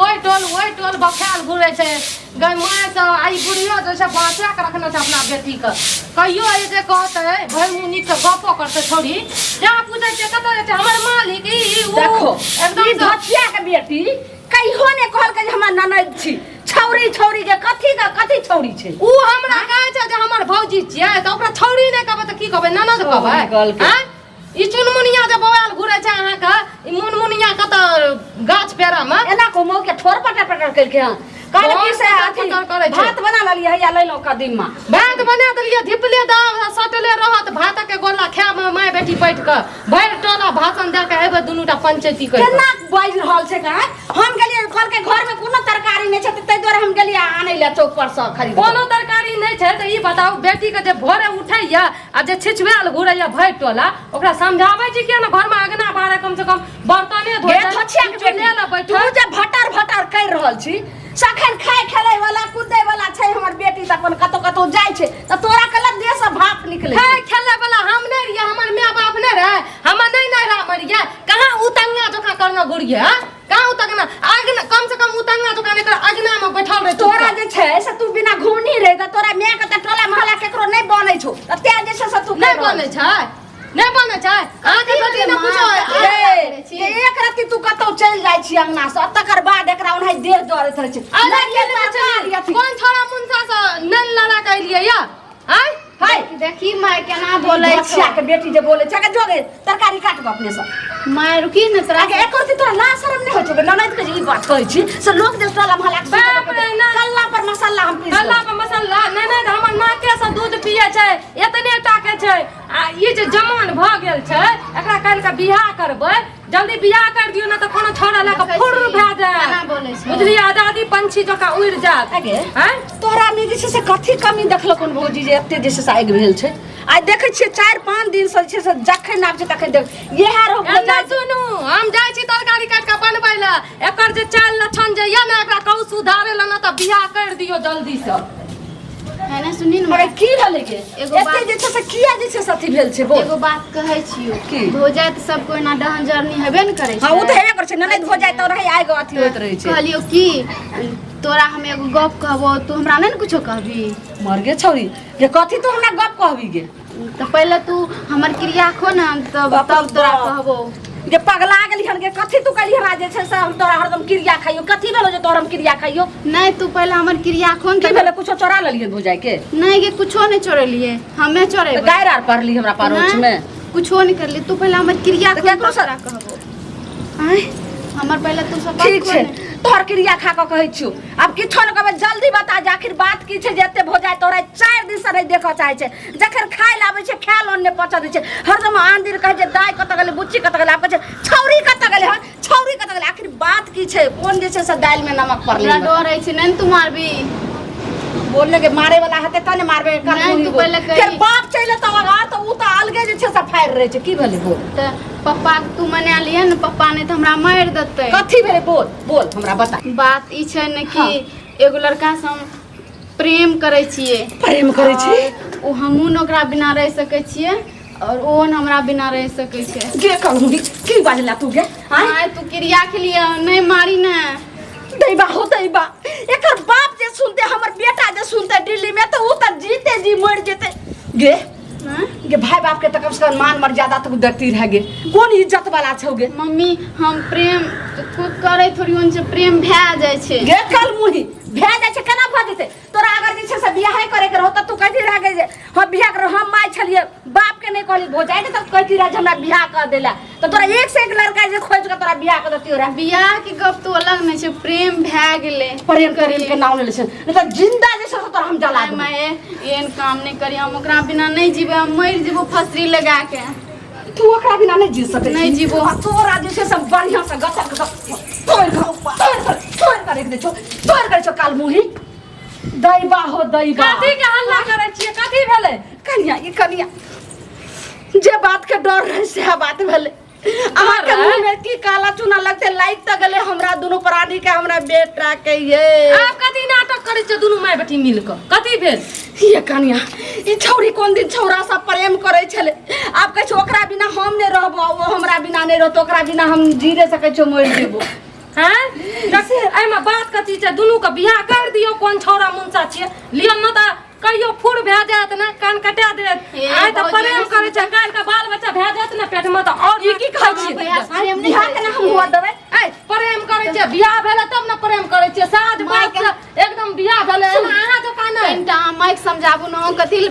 ओइ टोल बखाल घुरे छे गई माय से आई बुढ़िया जैसे बाचा के रखना छै अपना बेटी के कहियो ए जे कहते भई मुनी के गपो करते छोड़ी या पूछे छै कत छै हमर मालिक ई देखो एकदम भटिया के बेटी कहियो ने कहल के हमर ननद छी छौरी के कथी छौरी छै ऊ हमरा कहे छै जे हमर भौजी छियै त ओकरा छौरी नै कहबै त की कहबै ननद कहबै हैं ई चुनमुनिया जे बवाल घुरे छै अहाँ का ई मुनमुनिया कत गाछ पेरा में एना को मौ के ठोर पटा करके हां काल की से भात बना ललिए या ले लो कदीमा भात बना देलिए धिपले दाम सटले रहत भात के गोला खाए में माय बेटी बैठ के भर टोला भाषण दे के एबे दुनुटा पंचायती कर केना बाज रहल छै का हम गेलिए कल के घर में कोनो तरकारी नै छै तै द्वारा हम गेलिए आनै ले चौक पर से खरीद कोनो तरकारी नै छै त ई बताओ बेटी के जे भोरे उठैया आ जे छिछवेल घुरैया भर टोला ओकरा समझाबै छी के ना घर में अगना बारे कम से कम बर्तने धोइ छै ले ले बैठ तू जे भटर कर रहल छी सखन खाय खेलै वाला कूदै वाला छै हमर बेटी त अपन कतो जाय छै त तोरा कला देह से भाप निकले खाय खेलै वाला हम नै रिया हमर माय बाप नै रहे हम नै मरिया कहां उतंगा जोखा करना गुड़िया कहां उतंगा आगना कम से कम उतंगा जोखा ने अगना में बैठल रहे तोरा जे छै से तू बिना घूनी रे त तोरा माय के त टोला मोहल्ला केकरो नै बनै छौ त ते जे छै से तू नै बनै छै नै बनै छै आके बेटी न पूछो एक राती तू कतौ चल जाय छी अंगना से तकर बाद एकरा ओनहि देह दौड़त रहे छै कौन छोरा मुंसा से नन लड़ा कैलिए या हैं हाय देखी माय केना बोलै छै बच्चा के बेटी जे बोले छै के जोगे तरकारी काट गप अपने से माय रुकी न तोरा आगे एक करती तोरा लाज शरम नै होय छै ननद के ई बात कहै छी से लोग जे टोला मोहल्ला बाप रे ना कल्ला पर मसाला हम पीस कल्ला पर मसाला नै हमर मां के से दूध पिए छै एतने टाके छै आ ई जे जवान भ गेल छै एकरा काल के बियाह करबै जल्दी बियाह कर दियो ना त कोनो छोरा ल के फुर भे जाय केना बोलै छै बुझली आजादी पंछी जका उड़ जात आगे हैं तोरा में जे छै से कथी कमी देखलो कोन भौजी जे एते जे छै से आगि भेल छै आइ देखै छियै 4-5 दिन से छै से जखन आब छै तखन देख इहे रोग ना सुनू हम जाय छी तरकारी काट के बनबै ला एकर जे चाल लक्षण जे या ना एकरा कहू सुधारे ला ना त बियाह कर दियो जल्दी से है ना सुनी न अरे की भेलै के एगो एते बात जे छै से किया जे छै से अथी भेल छै बोल एगो बात कहै छियो की हो जाय त सब कोई ना डहन जर्नी हेबे न करे छै हां उ त हेबे करे छै ननद हो जाय त रही आगो अथी होत रहै छै कहलियो की तोरा हम एगो गप कहबो तू हमरा नै न कुछो कहबी मर गे छौरी जे कथी तू हमरा गप कहबी गे त पहले तू हमर क्रिया खो न तब तोरा कहबो जे पगला गेली हन गे कथी तू कहली हमरा जे छै से हम तोरा हरदम क्रिया खाइयो कथी भेलो जे तोरा हम क्रिया खाइयो नै तू पहले हमर क्रिया खोन की भेले कुछो चोरा लेलिए हो जाय के नै गे कुछो नै चोरेलिए हमे चोरेबै गायर आर पढ़ली हमरा पारोच में कुछो नै करली तू पहले हमर क्रिया खोन केकरो से कहबो आय हमर पहले तू सब ठीक छै तोहर क्रिया खा के कहै छियो अब किछो न कहबे जल्दी बता जे आखिर बात की छै जे एते भ जाय तोरा 4 दिन से नै देखऽ चाहै छै जखन खाय लाबै छै खाय लोन नै पचा दै छै हरदम आंधीर कहै छै दाय कत गेलै बुच्ची कत गेलै आप कहै छै छौरी कत गेलै हन छौरी कत गेलै आखिर बात की छै कोन जे छै से दाल में नमक पड़लै डर छै नै तू मारबी बोलने के मारे वाला हते तने मारबे नहीं, तू पहले कही। फिर बाप चले त लगा त उ त अलगे जे छै से फायर रहे छै की भेलै बोल त पप्पा के तू मना लिए न पप्पा ने त हमरा मार देतै कथी भेलै बोल बोल हमरा बता बात ई छै न कि एगो लड़का से हम प्रेम करै छियै प्रेम करै छी ओ हमहू न ओकरा बिना रह सकै छियै और ओ न हमरा बिना रह सकै छै गे कहूंगी की बाजला तू गे हां तू क्रिया के लिए नहीं मारी न दैबा हो दैबा एकर बाप जे सुनते हमर बेटा जे सुनते दिल्ली में तो उ त जीते जी मर जेते गे गे भाई बाप के त कम से कम मान मर्यादा तक देखती रह गे कोन इज्जत वाला छौ गे मम्मी हम प्रेम खुद करे थोड़ी उनसे प्रेम भै जाय छै गे कल मुही भै जाय छै केना भ जेते तोरा अगर जे छै से बियाह करे के रहत तू कथि रह गे जे हम बियाह कर हम माय छलिए बाप के नै कहली भो जाय त कथि रह हमरा बियाह कर देला तो तोरा एक से एक लड़का जे खोज के तोरा बियाह कर देतियो रे बियाह के गप तो अलग नै छै प्रेम भै गेलै प्रेम करेम के नाम ले छै नै त जिंदा जे छै तोरा हम जला देब माय एहन काम नै करी हम ओकरा बिना नै जीबे हम मर जेबो फसरी लगा के तू ओकरा बिना नै जी सकै नहीं जीबो तोरा जे छै सब बढ़िया से गछक तोड़ कर रख दे छो तोड़ कर छो काल मुही दैबा हो दैबा कथी के हल्ला करे छियै कथी भेलै कनिया ई कनिया जे बात के डर रहे से बात भेलै अहाँ के मुंह में की काला चूना लगते लाइक त गेले हमरा दोनों प्राणी के हमरा बेटा के ये आप कथी नाटक करे छ दुनु माय बेटी मिल के कथी भेल ये कनिया ई छौरी कोन दिन छौरा सब प्रेम करे छले आप कह छ ओकरा बिना हम नै रहबो वो हमरा बिना नै रहतो ओकरा बिना हम जी नै सकै छो मर जेबो हैं एमे बात कथी छै दुनू के बियाह कर दियो कोन छौरा मुंसा छियै लियो न त कहियो फुर भए जात ना कान कटा देत आइ त प्रेम करे छै काल के बाल बच्चा भए जात ना पेट में त और ई की कहै छी प्रेम नहीं बियाह के ना हम हुआ देबै ए प्रेम करे छै बियाह भेले तब न प्रेम करे छै साज बात एकदम बियाह भेले अहाँ तो कान कनिटा माइक समझाबू न कथि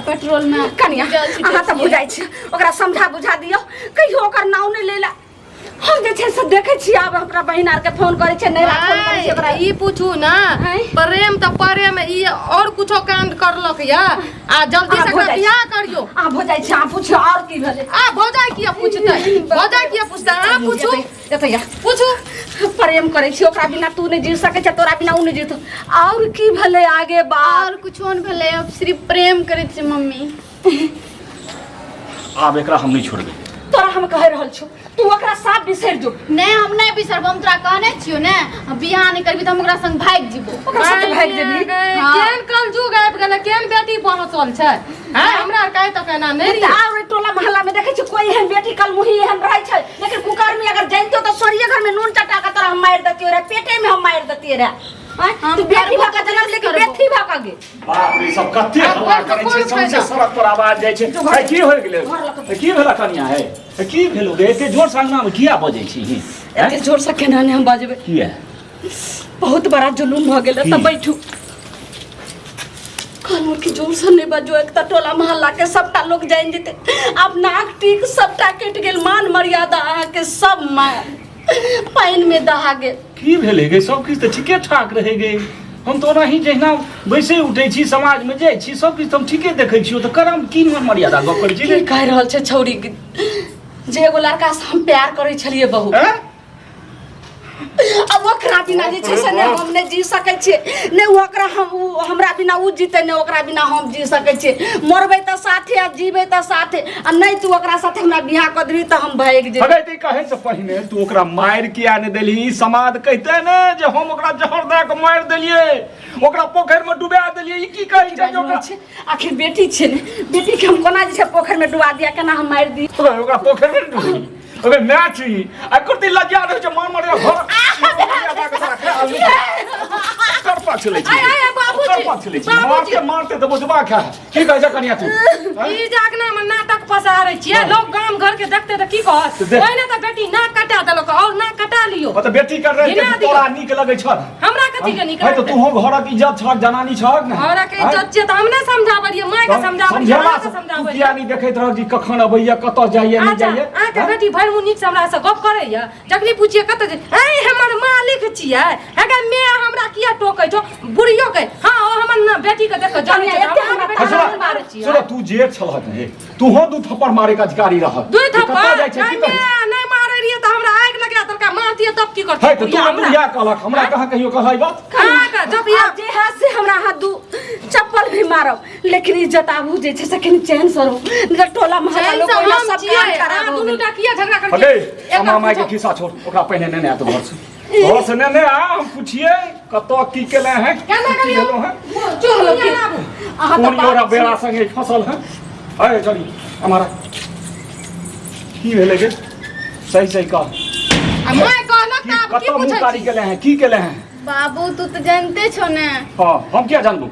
पेट्रोल में कनिया अहाँ त बुझाइ छी ओकरा समझा बुझा दियो कहियो ओकर नाव नै लेला हम जे छै से देखै छी आब हमरा बहिन आर के फोन करै छै नै फोन करै छै ओकरा ई पूछू ना प्रेम त प्रेम ई और कुछो कांड करलक या आ जल्दी से बियाह करियो आ भौजाइ छै आ पूछो और की भेलै आ भौजाइ किया पूछतै भौजाइ किया पूछतै आ पूछू एतैया पूछू प्रेम करै छी ओकरा बिना तू नै जी सकै छै तोरा बिना उ नै जीतो और की भेलै आगे बात और कुछो न भेलै अब सिर्फ प्रेम करै छै मम्मी आब एकरा हम नहीं छोड़बै तोरा हम कह रहल छौ तू ओकरा साफ बिसर जो नहीं हम नहीं बिसरब हम तोरा कहने छियो ने बियाह नहीं करबी त हम ओकरा संग भाग जीबो ओकरा साथ भाग जेबी केन कलजुग आबि गेलै केन बेटी पहुंचल छै हैं हमरा कहे त केना नै त और टोला मोहल्ला में देखै छी कोई एहन बेटी कल मुही एहन रहै छै लेकिन कुकर में अगर जानतो त सोरिये घर में नून चटा के तोरा हम मार देतियो रे पेटे में हम मार देतिए रे तू बेटी भा के जन्म लेके बेटी भा के गे बाप रे सब कत्ते हल्ला करै छै सबसे सड़क पर आवाज जाइ छै है की होय गेलै की भेला कनिया है की भेलो गे एते जोर संगना में किया बजै छी एते जोर से केना ने हम बाजबै किया बहुत बड़ा जुलूम भ गेल त बैठू कानून की जोर से नहीं बजो एक त टोला मोहल्ला के सबटा लोग जान जेते अब नाक टीक सबटा कट गेल मान मर्यादा अहाँ के सब पाइन में दहा गेल की भेले गे सब किछ त ठीके ठाक रहे गे हम तो नहीं जहिना वैसे उठै छी समाज में जाइ छी सब किछ हम ठीके देखै छी त करम की मर्यादा गप करै छी की कह रहल छै छौरी जे एगो लड़का से हम प्यार करै छलिए बहु अब ओकरा बिना जे छै से ने हम नहीं जी सकै छियै ने ओकरा हम हमरा बिना उ जीते ने ओकरा बिना हम जी सकै छियै मरबै त साथे आ जीबै त साथे आ नहीं तू ओकरा साथे हमरा बियाह क देबी त हम भाग जेबै अबे ते कहे से पहिने तू ओकरा मार किया ने देली समाज कहते ने जे हम ओकरा जहर दे के मार देलिए ओकरा पोखर में डुबा देलिए ई की कहै छै ओकरा आखिर बेटी छै ने बेटी के हम कोना जे छै पोखर में डुबा दिया केना हम मार दी ओकरा पोखर में डुबी अबे मैच ही आ कुर्ती लज्जा रहे छै मार मार घर कर पा चले छी आय बाबूजी कर पा चले छी मारते मारते त बुझबा खा की कहै छै कनिया तू ई जागना में नाटक पसारै छियै लोग गाम घर के देखते त की कहत ओइने त बेटी नाक कटा देलक और नाक कटा लियो त बेटी कर रहे छै तोरा नीक लगै छ हमरा कथि के नीक है त तू हो घरक इज्जत छ जनानी छ न हमरा के इज्जत छै त हमने समझाबलिए माय के समझाबलिए माय के समझाबलिए किया नहीं देखैत रह जी कखन अबैया कत जाइए नहीं जाइए आ के बेटी भर मुनीक से हमरा से गप करैया जखनी पूछिए कत जे ए हमर मालिक छियै हेगे मैं हमरा किया टोकै छो बुढ़ियो के हां ओ हमर बेटी के देख जानी छै हमरा बेटा के मारै छियै सुन तू जे छलह ने तू हो दू थप्पड़ मारे का अधिकारी रह दू थप्पड़ नहीं मारै रिए त हमरा आग लगा तोरा मारतिए तब की करत है तो तू बुढ़िया कहलक हमरा कहां कहियो कहै बात कहां का जब या जे हाथ से हमरा हाथ दू चप्पल भी मारब लेकिन इज्जत आबू जे छै से कनी चैन से रहो न टोला मोहल्ला लोग कोला सब काम खराब हो दुनू टा किया झगड़ा कर अगे अम्मा माय के खिस्सा छोड़ ओकरा पहले ने आत घर से ने आ हम पूछिए कतो की केले हैं केना करियो चलो कि अहाँ कौन योरा बेड़ा संगे फसल है अरे चली हमारा की भेले गे सही सही कह मैं कहलक त अब की कतो पूछै मुकारी केले हैं की केले हैं बाबू तू तो जानते छो ने हां हम क्या जानबू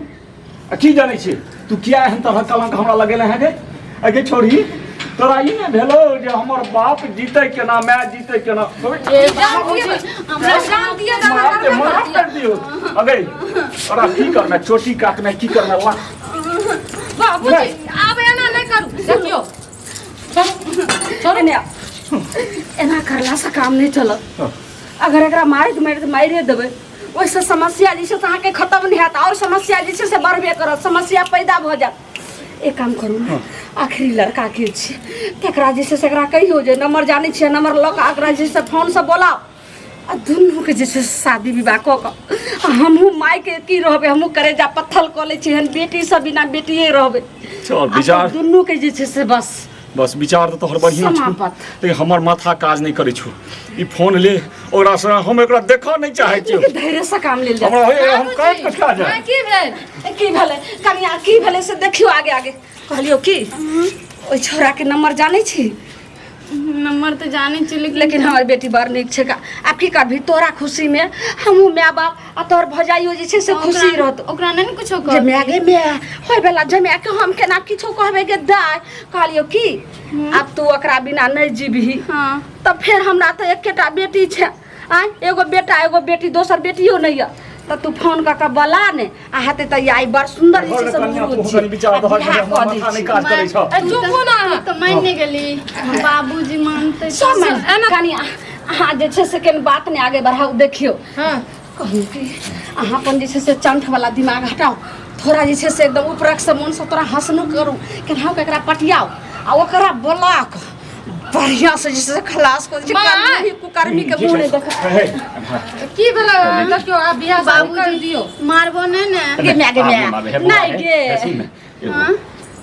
की जानै छी तू किया एहन तरह कलंक हमरा लगेले हैं गे अगे छोड़ी तोरा ई ने भेलो जे हमर बाप जीते केना मैं जीते केना ए बाबूजी हमरा जान दिया दाना मार दियो अगे ओरा की करना चोटी काटना की करना ला बाबूजी अब एना नहीं करू देखियो छोड़ ने एना करला से काम नहीं चलत अगर एकरा मारे देबै ओइसे समस्या जे छै से अहाँके खत्म नहीं हैत और समस्या जे छै से बढ़बे करत समस्या पैदा भ जात एक काम करू ना आखिरी लड़का के छै तकरा जे छै से एकरा कहियो जे नंबर जानै छियै नंबर लऽ कऽ एकरा जे छै फोन से बोलाओ आ दुनू के जे छै शादी विवाह कऽ कऽ हमहूँ माय के की रहबै हमहूँ करेजा पत्थल कऽ लै छी हन बेटी से बिना बेटिए रहबै चल विचार दुनू के जे छै से बस विचार तो तोहर बढ़िया छौ लेकिन हमर माथा काज नहीं करे छौ ई फोन ले ओकरा से हम एकरा देखा नहीं चाहे छियै धैर्य से काम लेल हमरा होय हम काट कटका जाय की भेल की भेलै कनिया की भेलै से देखियो आगे आगे कहलियो की ओइ छोरा के नंबर जानै छी नंबर तो जाने चली लेकिन हमार बेटी बड़ नीक छै आब की करबी तोरा खुशी में हमहूँ माय बाप आ तोहर भौजाइयो जे छै से खुशी रहत ओकरा नहीं कुछो जे माय गे माय होय बेला जमाय के हम केना किछो कहबे गे दाय कहलियो की अब तू ओकरा बिना नहीं जीबही हाँ तब फिर हमरा तो एकेटा बेटी छै आय एगो बेटा एगो बेटी दोसर बेटियो नहीं है तो तू फोन कर के बोला ने आ हेते त आई बड़ सुंदर जे छै से मुरुत छै विचार तो माथा नहीं काज करे छ चुप ना तो मानने गेली बाबूजी मानते सब में कनी अहाँ जे छै से केन बात ने आगे बढ़ाऊ देखियो हां कहूँ कि अहाँ अपन जे छै से चंठ वाला दिमाग हटाओ थोड़ा जे छै से एकदम ऊपरक से मन से तोरा हंसनो करू केनाहू एकरा पटियाओ आ ओकरा बोला के बढ़िया से जैसे खलास कर जे कर्मी कुकर्मी के मुंह नहीं देख की भेला देखियो आ बियाह बाबू कर दियो मारबो नहीं ने गे मैं नहीं गे हाँ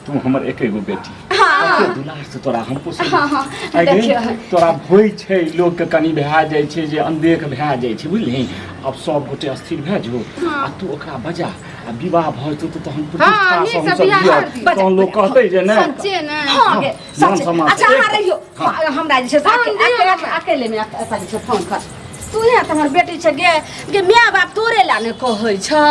तू हमर एकेगो बेटी हाँ दुलार से तोरा हम पोसै हाँ देखियो तोरा होय छै लोग के कनी भए जाइ छै जे अनदेख भए जाइ छै बुझली अब सब गोटे स्थिर भए जो आ तू ओकरा बजा आ विवाह भ जेतौ त हम प्रतिष्ठा से हम सब दिया तो लोग कहतै जे नै सच्चे ने हाँ गे सच अच्छा अहाँ रहियो हमरा जे छै से अकेले में ऐसा जे छै फोन कर तू यहाँ तो हमार बेटी छै गे माय बाप तोरे ला ने कहै छौ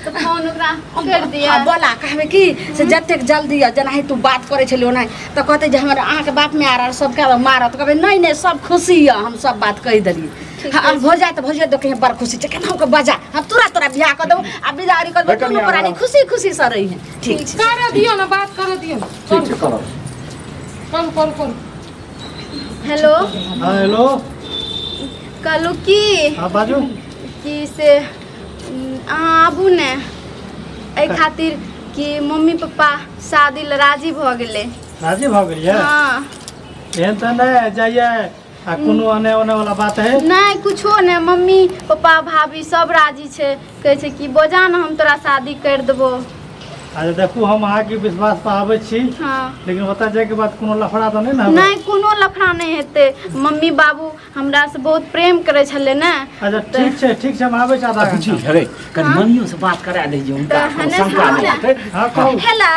तो फोन ओकरा कर दिया बोला कहबे की से जतेक जल्दी जेनाहि तू बात करे छलियो ओनाहि तो कहते जे हमर अहाँ के बाप में आ रहा सब के मारत कहबे नहीं नहीं सब खुशी है हम सब बात कह देलिए हाँ हो जाए तो भोजे देखे बड़ खुशी छै केना के बजा हम तुरंत बियाह कर देबो आ बिदारी कर देबो दोनों प्राणी खुशी खुशी से रही है ठीक छै कर दियो ना बात कर दियो ठीक छै करो कौन हेलो हाँ हेलो कहलू की हाँ बाजू कि से अहाँ आबू ने एहि खातिर कि मम्मी पापा शादी ल राजी भ गेलै राजी भऽ गेलियै हाँ एहन तऽ नहि जाइए आ कोनो आने ओने वाला बात है नहीं कुछो नहीं मम्मी पापा भाभी सब राजी छै कहै छै कि बोझा न हम तोरा शादी कर देबो अच्छा देखू हम अहाँके विश्वास पर आबै छी हाँ लेकिन ओतऽ जाइके बाद कोनो लफड़ा तऽ नहि ने नहीं कोनो लफड़ा नहीं हेतै मम्मी बाबू हमरा से बहुत प्रेम करे छले ने अच्छा ठीक छै हम आबै छी आधा बुझी घंटा रे कनी मनियो से बात करा दे जे उनका हने शंका नहीं होतै हाँ कहू हेलो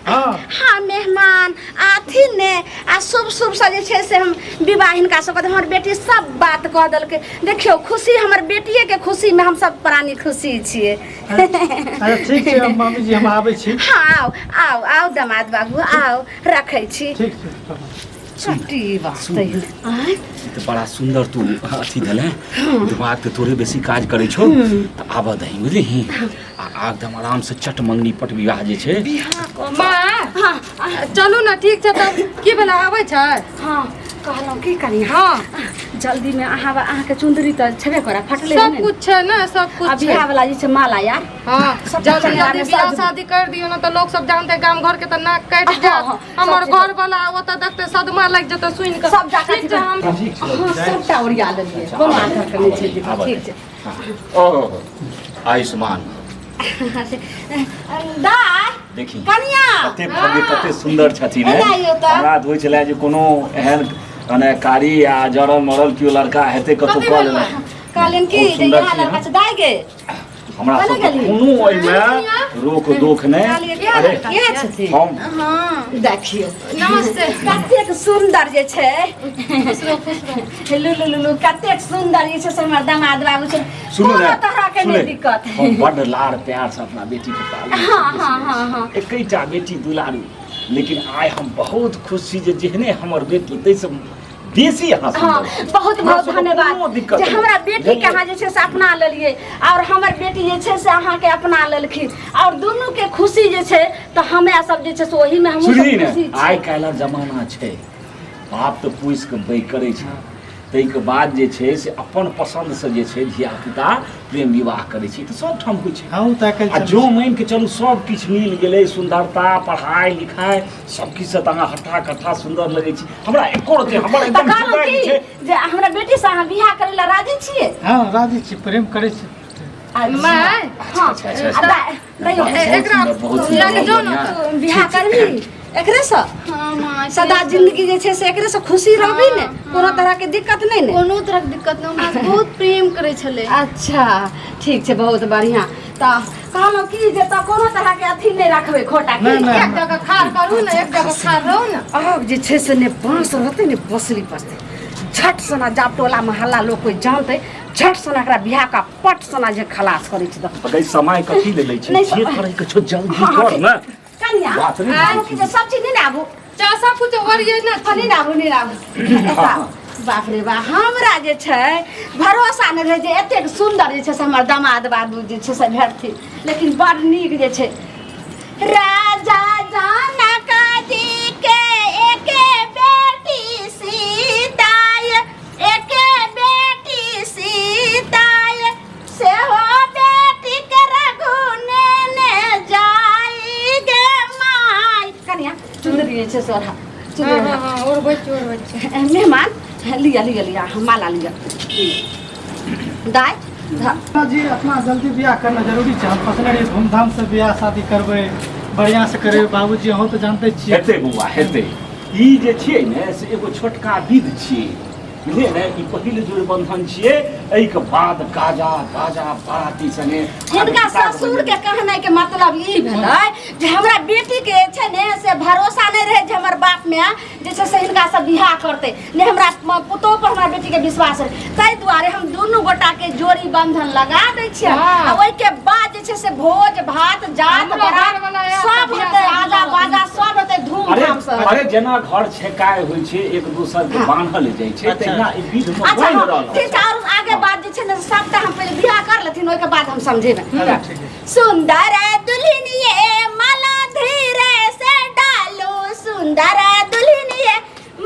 हाँ हाँ मेहमान आथिन ने आ शुभ शुभ से जे छै से हम विवाह हिनका सबके हमर बेटी सब बात कह देलकै देखियो खुशी हमर बेटिए के खुशी में हम सब प्राणी खुशी छियै अच्छा ठीक छै मम्मी जी हम आबै छी हाँ आओ आओ आओ दामाद बाबू आओ रखै छी ठीक छै छुट्टी वास्ते आय तो बड़ा सुंदर तू अथी धले दिमाग तो तोरे बेसी काज करे छौ तो आबा दही बुझली आ एकदम आराम से चट मंगनी पट विवाह जे छै माँ चलू ना ठीक छै तब की भेला आबै छै हाँ कहलौं की करी हाँ जल्दी में अहाँ के चुंदरी तो छेबे करा फटले सब कुछ छै ना सब कुछ अब छै बियाह वाला जे छै माला यार हाँ सब जल्दी चढ़ा जल्दी में बियाह सब- शादी कर दियो ना तो लोग सब जानते गांव घर के तो नाक काट हाँ, जात हाँ, हमर सब घर वाला ओतऽ देखते सदमा लग जते सुन के सब जाके ठीक छै हम ठीक छै हाँ सबटा ओरिया लेलियै कोनो आदर के नहीं छै ठीक छै ओ आयुष्मान दाय देखी कनिया कते भव्य कते सुंदर छथिन एना आइयो तऽ। हमरा तऽ होइ छलै जे कोनो एहन मने कारी आ जड़ल मरल केओ लड़का हेतै कतौ कथी कऽ भेल लेलै कहलिन की बहुत जे सुंदर यहाँ छी, लड़का छै दाय गे हमरा कतऽ सबके गेली? कोनो ओहिमे रोक दोख नहि अरे इएह छथिन हम हाँ देखियो नमस्ते कतेक सुंदर जे छै लुलु लुलु कतेक सुंदर जे छै से हमर दामाद बाबू छै सुनू कोनो ने तरह के सुनू नहीं ने, दिक्कत हम बड्ड लाड़ प्यार से अपना बेटी के पाली हाँ एकैटा बेटी दुलारू लेकिन आइ हम बहुत खुश छी जे जेहने हमर बेटी ताहिसँ बेसी अहाँ हाँ सुन्दर बहुत हमरा बहुत सबके कोनो धन्यवाद दिक्कत जे नहि। हमरा बेटी के अहाँ जे छै से अपना लेलिए और हमर बेटी जे छै से अहाँ के अपना लेलखिन और दुनू के खुशी जे छै तो हमरा सब जे छै से ओही में हमहूँ सब सुनही ने खुशी आइ छी काल्हि जमाना छै बाप तऽ पूछि कऽ बै करै छै ताहिके बाद जे छै से अपन पसन्द से जे छै धियापुता प्रेम विवाह करै छै तऽ सब ठाम होइ छै हाँ ओ तऽ आ जो मानि के चलू सब किछु मिल गेलै सुंदरता पढ़ाई लिखाई सब किछु से तऽ अहाँ हट्ठा कट्ठा सुंदर लगै छी हमरा एको रति हमर तऽ एकदम कहलहुँ हृदय जे की छै जे हमरा बेटी से अहाँ बियाह करै ला राजी छियै हाँ राजी छी प्रेम करै छी माय हाँ अच्छा, अच्छा, अच्छा। दैयो एकरा बहुत लग सुंदर, जो बहुत ना बढ़िया। तू बियाह करबी एकरे से हाँ माँ सदा जिंदगी जे छै से एकरे से खुशी रहबी ने कोनो तरह के दिक्कत नहीं ने कोनो तरह के दिक्कत नहीं हमरा से बहुत प्रेम करे छले अच्छा ठीक छै बहुत बढ़िया त कहलौ की जे त कोनो तरह के अथी नहीं रखबे खोटा के नहीं, नहीं। एक जगह खार करू ना एक जगह खार रहू ना अब जे छै से ने बांस रहते ने बसली पसते झट सना जाप टोला मोहल्ला लोग कोई जानते झट सना एकरा बियाह का पट सना जे खलास करै छै त अगै समय कथी ले लै छै नहीं, जे करे के छो जल्दी कर ना कन्या बात नहीं आबू की जे सब चीज नहीं आबू चा सब कुछ वरिये ना फनी आबू नहीं आबू बाप रे बा हमरा जे छै भरोसा नहीं रहे जे एतेक सुंदर जे छै से हमर दामाद बाबू जे छै से भेटथिन लेकिन बड़ नीक जे छै राजा जनक जी के एके बेटी सीता एके बेटी सीता से हो बेटी के रघुने ने जाई गे माई कन्या चुंदरी जे छै से ओढ़ा चुंदरी ओढ़ा। हां और बच्चे मेहमान लिया लिया लिया माला लिया दाई हाँ जी अपना जल्दी ब्याह करना जरूरी है। हम फसले रही धूमधाम से ब्याह शादी करबे बढ़िया से करबे बाबूजी अहूँ तो जानते छियै हेतै बौआ हेतै ई जे छियै ने से एगो छोटका विध छियै बुझलियै ने ई पहिल जोड़ बंधन छियै एहि के बाद गाजा बाजा बाराती संगे हिनका ससुर के कहने के मतलब ई भेलै जे हमरा बेटी के छै ने से भरोसा नहीं रहे जे हमर बाप में जे छै से हिनका से बियाह करते ने हमरा पुतोह पर हमरा बेटी के विश्वास रहे ताहि दुआरे हम दुनू गोटा के जोड़ी बंधन लगा दै छियै आ ओइ के बाद जे छै से भोज भात जात हमरा बरात घर वाला आयल सब तऽ होतै बियाह आजा बाजा सब होतै अरे धूमधाम से अरे जेना घर छेकाय होइ छै एक दोसर के बान्हल जाइ छै तहिना ई विध में अच्छा बनि हाँ, रहल ठीक है और आगे बात जे छै ने सबटा हम पहले बियाह कर लेथिन ओइ के बाद हम समझेबै चला, ठीक है। सुंदर दुल्हनिए माला धीरे से डालो सुंदर दुल्हनिए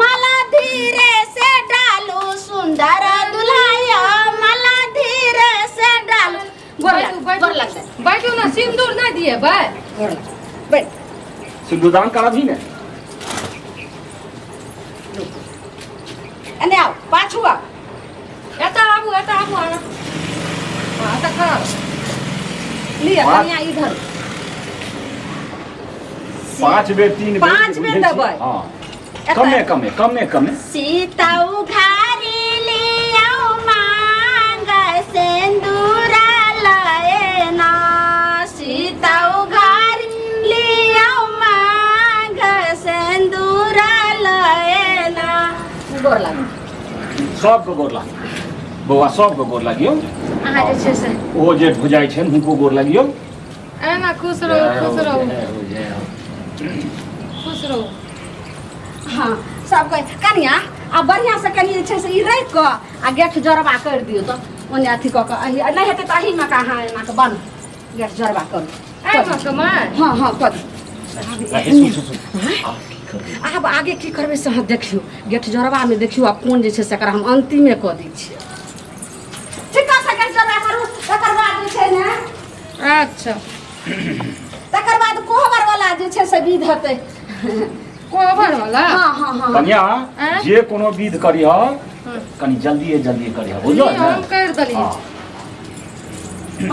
माला धीरे से डालो सुंदर दुल्हनिया माला धीरे से डालो गोर लगता है बैठो ना सिंदूर ना दिए भाई गोर लगता बैठ सिंदूरदान करबही ने एने आओ पाछू आओ एता आबू हां एता कर लिया पाँच। कन्या इधर 5 बेर 3 बेर पाँच बेर देबै। हां एता- कमे सीता उघारी लियाओ मांग सिंदूरा लयना सीता उघारी लियाओ मांग सिंदूरा लयना गोर लागू सबके गोर लाग बौआ सबके गोर लागियो अहाँ जे छै से ओ जे भुजाइ छै हुनको गोर लागियो एना खुश रहो खुश रहो हाँ सब कोई कनिया आ बढ़िया से कनी जे छै से ई राखि कऽ आ गेट जरबा कर दियौ तऽ ओने अथी कऽ के अही नहीं हेतै तऽ अही में का अहाँ एना के बन गेट जरबा करू एना कमाय हाँ हाँ कर आब आगे की करबै से अहाँ देखियौ गेट जरबा में देखियौ आब कोन जे छै से एकरा हम अंतिमे कऽ दै छियै ठीक से गेट जरबा करू तकर बाद जे छै ने अच्छा तकर बाद कोहबर वाला जे छै से विध हेतै कोहबर वाला हाँ हाँ हाँ कन्या आँय? जे कोनो विध करिह कनी जल्दी करिह बुझलो नहीं, हम ने कर देलिए हाँ।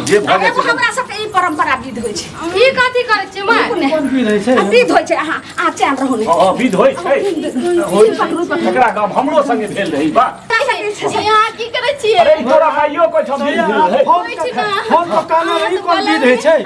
जे भऽ जाइ एगो छै हमरा सबके ई परंपरा विध होइ छै ई कथी करे छियै माय कोन विध है छै विध होइ छै अहाँ चैन रहू ने हाँ, विध होइ छै एकरा गाम हमरो संगे भेल रही बा यहाँ की करे छियै अरे ई तोरा माइयो को छम भेल है फोन पर काना रही कोन विध है छै